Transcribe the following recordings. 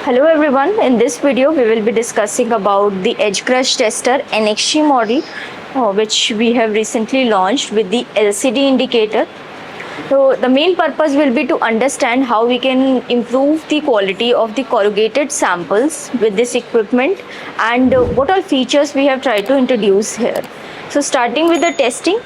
Hello everyone, in this video we will be discussing about the Edge Crush Tester NXG model which we have recently launched with the LCD indicator. So the main purpose will be to understand how we can improve the quality of the corrugated samples with this equipment and what all features we have tried to introduce here. So starting with the testing.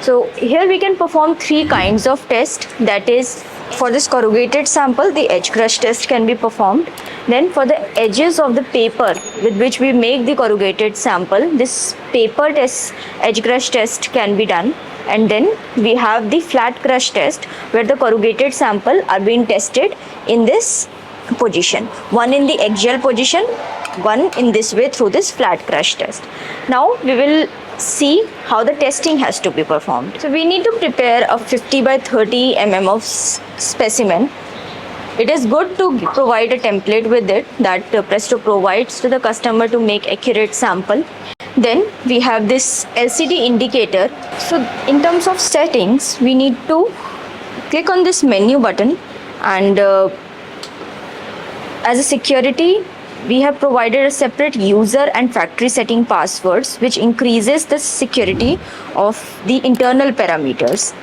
So here we can perform three kinds of test, that is for this corrugated sample the edge crush test can be performed. Then for the edges of the paper with which we make the corrugated sample, this paper test edge crush test can be done. And then we have the flat crush test where the corrugated sample are being tested in this position, one in the axial position, one in this way through this flat crush test. Now we will see how the testing has to be performed. So we need to prepare a 50 by 30 mm of specimen. It is good to provide a template with it that Presto provides to the customer to make accurate sample. Then we have this LCD indicator. So in terms of settings, we need to click on this menu button, and as a security, we have provided a separate user and factory setting passwords which increases the security of the internal parameters.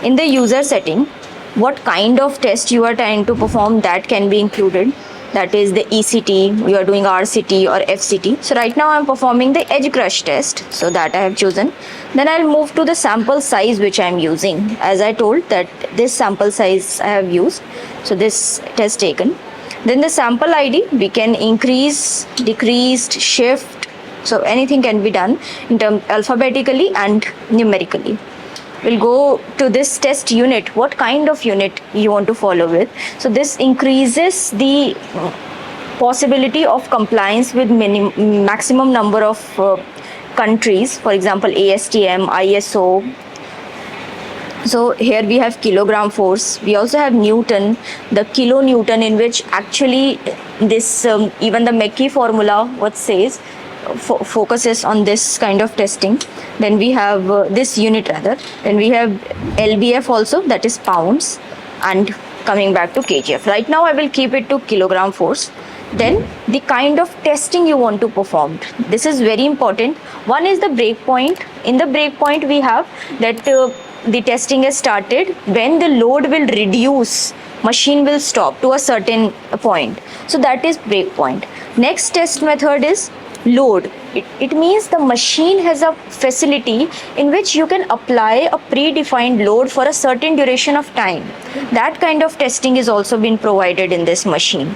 In the user setting, what kind of test you are trying to perform, that can be included. That is the ECT, you are doing RCT or FCT. So right now I am performing the edge crush test, so that I have chosen. Then I'll move to the sample size which I am using. As I told that this sample size I have used, so this test taken. Then the sample ID, we can increase, decrease, shift. So anything can be done in terms alphabetically and numerically. We'll go to this test unit, what kind of unit you want to follow with. So this increases the possibility of compliance with maximum number of countries, for example ASTM, ISO. So here we have kilogram force. We also have Newton, the kilonewton, in which actually this even the Mackey formula what says focuses on this kind of testing. Then we have this unit rather. Then we have LBF also, that is pounds, and coming back to kgf. Right now I will keep it to kilogram force. Then the kind of testing you want to perform. This is very important. One is the breakpoint. In the breakpoint we have that the testing has started when the load will reduce, machine will stop to a certain point. So that is breakpoint. Next test method is load. It means the machine has a facility in which you can apply a predefined load for a certain duration of time. That kind of testing is also been provided in this machine.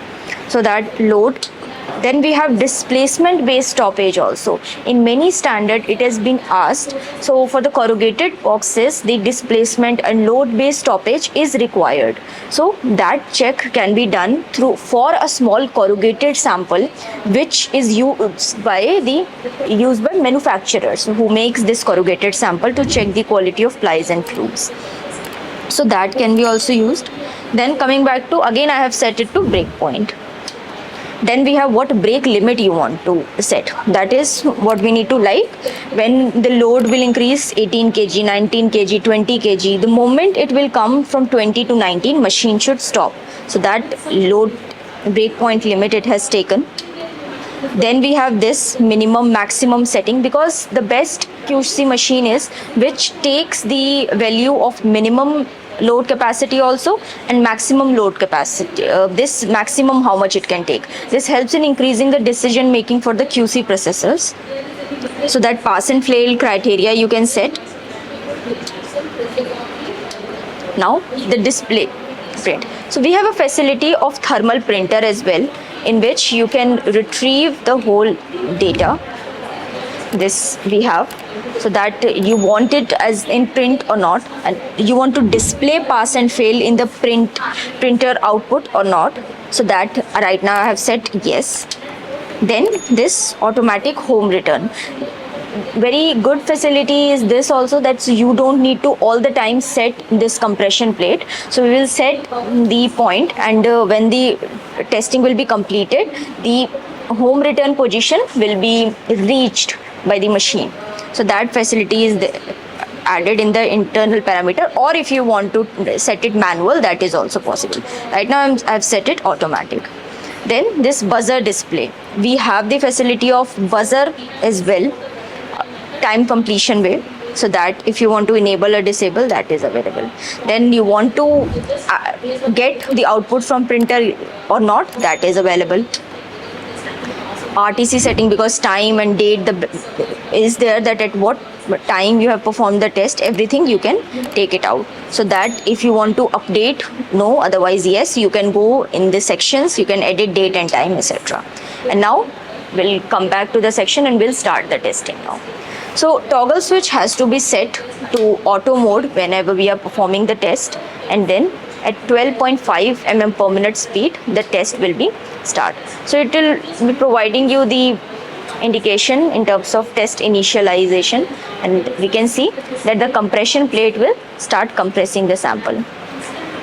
So that load. Then we have displacement based stoppage also. In many standard it has been asked. So for the corrugated boxes, the displacement and load based stoppage is required. So that check can be done through for a small corrugated sample which is used by manufacturers who makes this corrugated sample to check the quality of plies and tubes. So that can be also used. Then coming back to, again I have set it to breakpoint. Then we have what break limit you want to set. That is what we need to like. When the load will increase 18 kg, 19 kg, 20 kg, the moment it will come from 20 to 19, machine should stop. So that load breakpoint limit it has taken. Then we have this minimum maximum setting, because the best QC machine is which takes the value of minimum load capacity also and maximum load capacity, this maximum how much it can take. This helps in increasing the decision making for the QC processors. So that pass and fail criteria you can set. Now the display print. So we have a facility of thermal printer as well, in which you can retrieve the whole data. This we have, so that you want it as in print or not, and you want to display pass and fail in the printer output or not. So that right now I have set yes. Then this automatic home return. Very good facility is this also, that you don't need to all the time set this compression plate. So we will set the point, and when the testing will be completed, the home return position will be reached by the machine. So that facility is added in the internal parameter, or if you want to set it manual, that is also possible. Right now I've set it automatic. Then this buzzer display. We have the facility of buzzer as well, time completion way, so that if you want to enable or disable, that is available. Then you want to get the output from printer or not, that is available. RTC setting, because time and date is there, that at what time you have performed the test, everything you can take it out, so that if you want to update, no, otherwise yes, you can go in the sections, you can edit date and time, etc. And now we'll come back to the section and we'll start the testing now. So toggle switch has to be set to auto mode whenever we are performing the test, and then at 12.5 mm per minute speed the test will be start. So it will be providing you the indication in terms of test initialization, and we can see that the compression plate will start compressing the sample.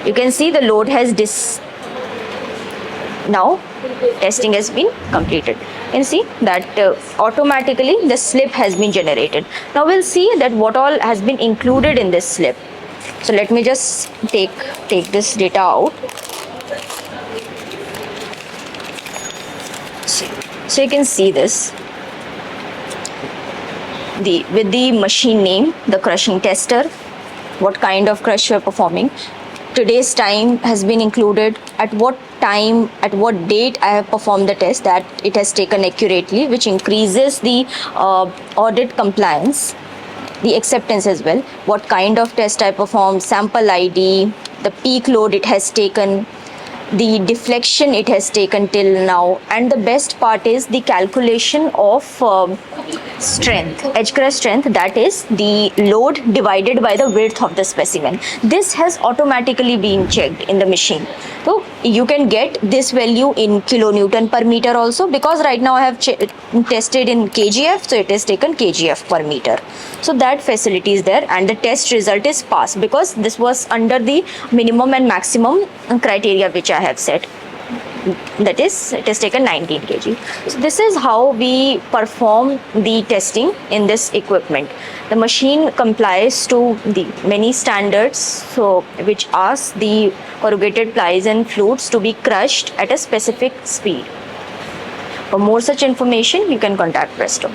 You can see the load has now testing has been completed. You can see that automatically the slip has been generated. Now we'll see that what all has been included in this slip. So let me just take this data out. So you can see this, with the machine name, the crushing tester, what kind of crush you are performing, today's time has been included, at what time, at what date I have performed the test, that it has taken accurately, which increases the audit compliance, the acceptance as well, what kind of test I performed, sample ID, the peak load it has taken, the deflection it has taken till now, and the best part is the calculation of strength, edge crest strength, that is the load divided by the width of the specimen. This has automatically been checked in the machine. So you can get this value in kilonewton per meter also, because right now I have tested in kgf, so it is taken kgf per meter. So that facility is there, and the test result is passed, because this was under the minimum and maximum criteria which I have set. That is, it has taken 19 kg. So this is how we perform the testing in this equipment. The machine complies to the many standards, so which ask the corrugated plies and flutes to be crushed at a specific speed. For more such information, you can contact Presto.